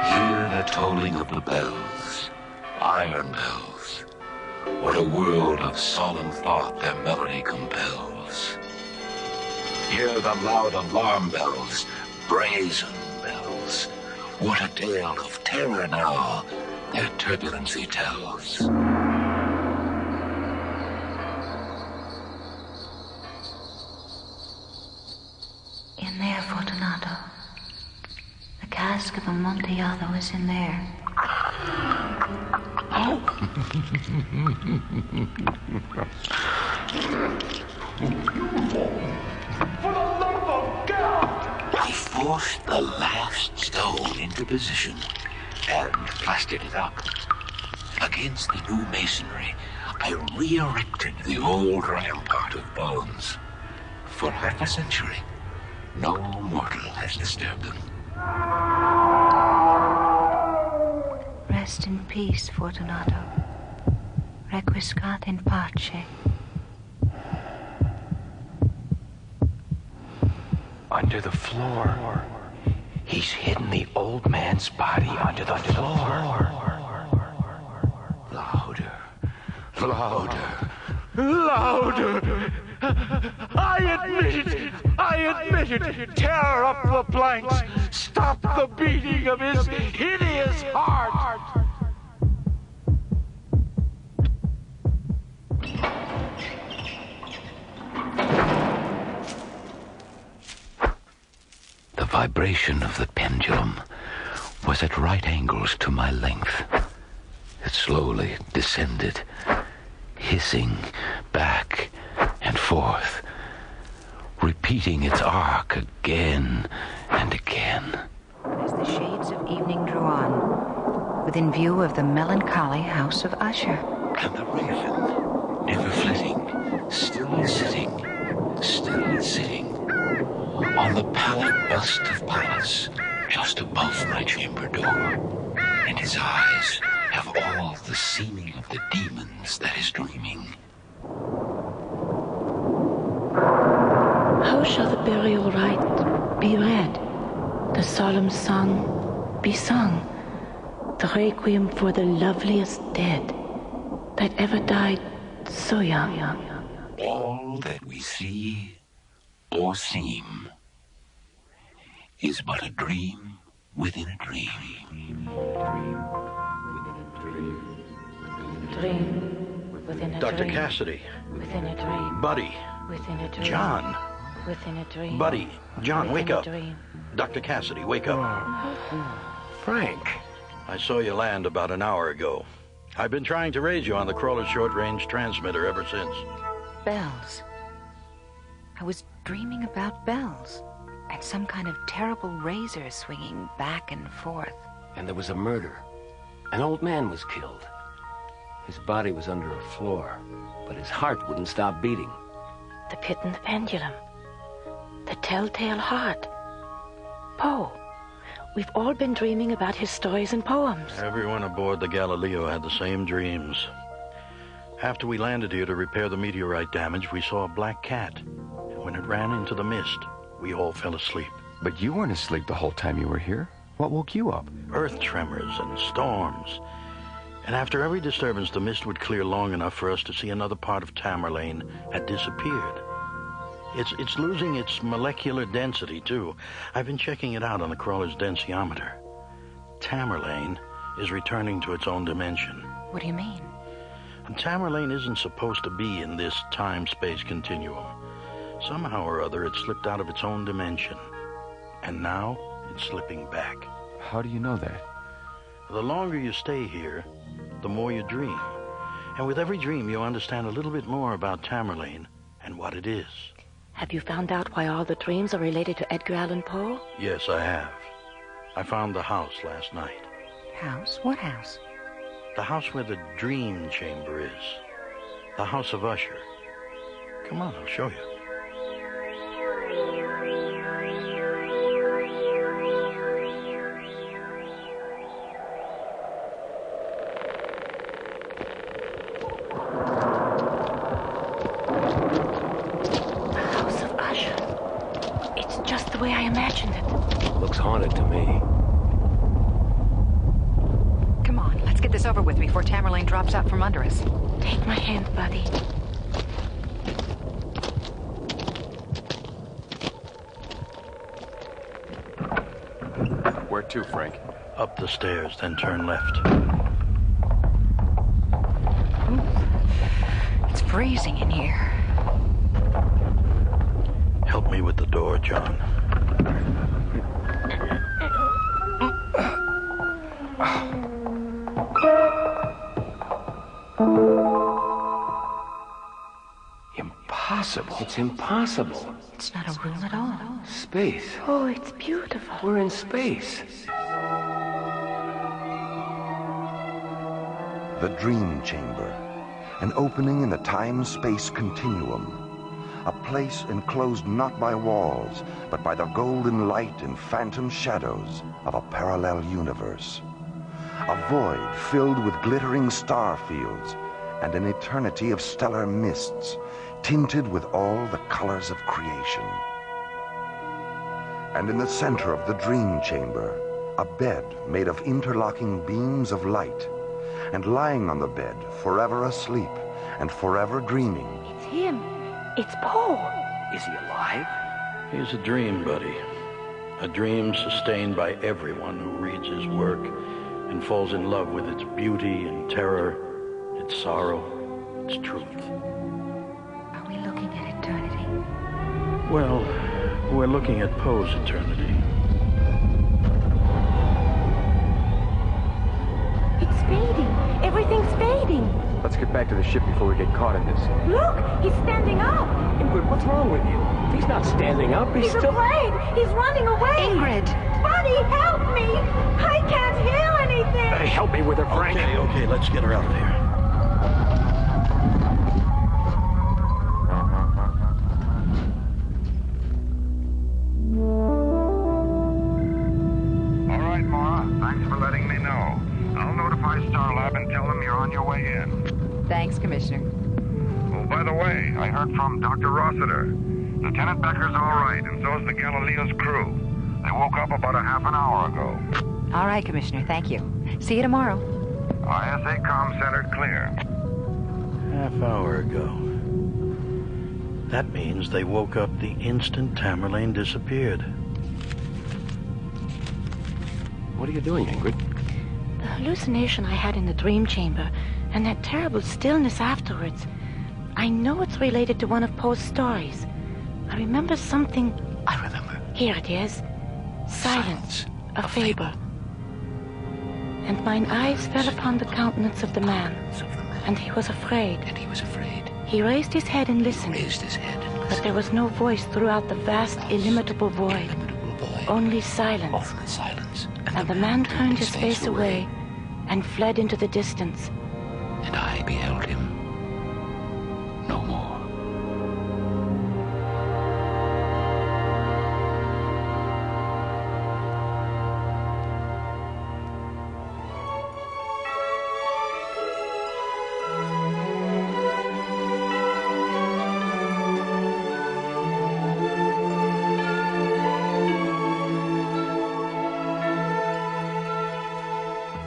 Hear the tolling of the bells, iron bells. What a world of solemn thought their melody compels. Hear the loud alarm bells, brazen bells. What a tale of terror now their turbulency tells. In there, Fortunato. The cask of Amontillado is in there. Oh! For the love of God! I forced the last stone into position and plastered it up. Against the new masonry, I re-erected the old rampart of bones. For half a century, no mortal has disturbed them. Rest in peace, Fortunato. Requiescat in pace. Under the floor. He's hidden the old man's body under the floor. Louder, louder. Louder! I admit it! Tear up the planks! Stop the beating of his hideous heart! The vibration of the pendulum was at right angles to my length. It slowly descended, hissing back and forth, repeating its arc again and again. As the shades of evening drew on, within view of the melancholy house of Usher. And the raven, never flitting, still sitting, on the pallid bust of Pallas, just above my chamber door. And his eyes have all the seeming of the demons that is dreaming. How shall the burial rite be read, the solemn song be sung, the requiem for the loveliest dead that ever died so young? All that we see or seem is but a dream within a dream. Dream within a Dr. dream. Cassiday. Within a dream. Buddy. Within a dream. John. Within a dream. Buddy. John, wake Within a up. dream. Dr. Cassiday, wake up. Frank. I saw you land about an hour ago. I've been trying to raise you on the crawler's short-range transmitter ever since. Bells. I was dreaming about bells. And some kind of terrible razor swinging back and forth. And there was a murder. An old man was killed. His body was under a floor, but his heart wouldn't stop beating. The pit and the pendulum. The telltale heart. Poe. We've all been dreaming about his stories and poems. Everyone aboard the Galileo had the same dreams. After we landed here to repair the meteorite damage, we saw a black cat. When it ran into the mist, we all fell asleep. But you weren't asleep the whole time you were here. What woke you up? Earth tremors and storms. And after every disturbance, the mist would clear long enough for us to see another part of Tamerlane had disappeared. It's losing its molecular density, too. I've been checking it out on the crawler's densiometer. Tamerlane is returning to its own dimension. What do you mean? Tamerlane isn't supposed to be in this time-space continuum. Somehow or other, it slipped out of its own dimension. And now, it's slipping back. How do you know that? The longer you stay here, the more you dream. And with every dream, you understand a little bit more about Tamerlane and what it is. Have you found out why all the dreams are related to Edgar Allan Poe? Yes, I have. I found the house last night. House? What house? The house where the dream chamber is. The house of Usher. Come on, I'll show you. The house of Usher. way I imagined it. Looks haunted to me. Come on, let's get this over with before Tamerlane drops out from under us. Take my hand, buddy. Where to, Frank? Up the stairs, then turn left. It's freezing in here. Help me with the door, John. Impossible. It's impossible. It's not a room at all. Space. Oh, it's beautiful. We're in space. The Dream Chamber, an opening in the time-space continuum. A place enclosed not by walls, but by the golden light and phantom shadows of a parallel universe. A void filled with glittering star fields and an eternity of stellar mists, tinted with all the colors of creation. And in the center of the Dream Chamber, a bed made of interlocking beams of light, and lying on the bed, forever asleep and forever dreaming. It's him. It's Poe. Is he alive? He's a dream, buddy. A dream sustained by everyone who reads his work and falls in love with its beauty and terror, its sorrow, its truth. Are we looking at eternity? Well, we're looking at Poe's eternity. It's fading. Everything's fading. Let's get back to the ship before we get caught in this. Look, he's standing up. Ingrid, what's wrong with you? He's not standing up. He's still... afraid. He's running away. Ingrid! Buddy, help me. I can't hear anything. Hey, help me with her, Frank. Okay, let's get her out of here. All right, Mora. Thanks for letting me know. I'll notify Starlab and tell them you're on your way in. Thanks, Commissioner. Oh, by the way, I heard from Dr. Rossiter. Lieutenant Becker's all right, and so's the Galileo's crew. They woke up about a half an hour ago. All right, Commissioner, thank you. See you tomorrow. ISA comm center clear. Half hour ago. That means they woke up the instant Tamerlane disappeared. What are you doing, Ingrid? The hallucination I had in the dream chamber and that terrible stillness afterwards. I know it's related to one of Poe's stories. I remember something... I remember. Here it is. Silence, a fable. And mine eyes fell upon the countenance of the man, and he was afraid. He raised his head and listened, but there was no voice throughout the vast, illimitable void. Only silence. And the man turned his face away and fled into the distance. And I beheld him no more.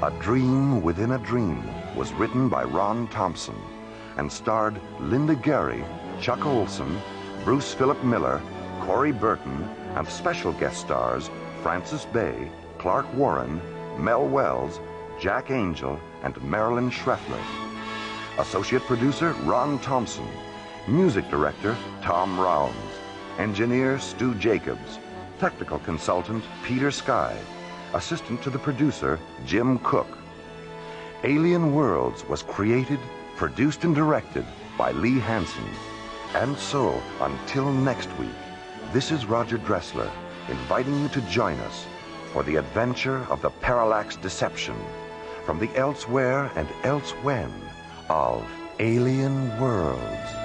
A Dream Within a Dream was written by Ron Thompson and starred Linda Gary, Chuck Olson, Bruce Philip Miller, Corey Burton, and special guest stars Francis Bay, Clark Warren, Mel Wells, Jack Angel, and Marilyn Schreffler. Associate producer Ron Thompson. Music director Tom Rounds. Engineer Stu Jacobs. Technical consultant Peter Sky. Assistant to the producer, Jim Cook. Alien Worlds was created, produced, and directed by Lee Hansen. And so, until next week, this is Roger Dressler, inviting you to join us for the adventure of the parallax deception from the elsewhere and elsewhen of Alien Worlds.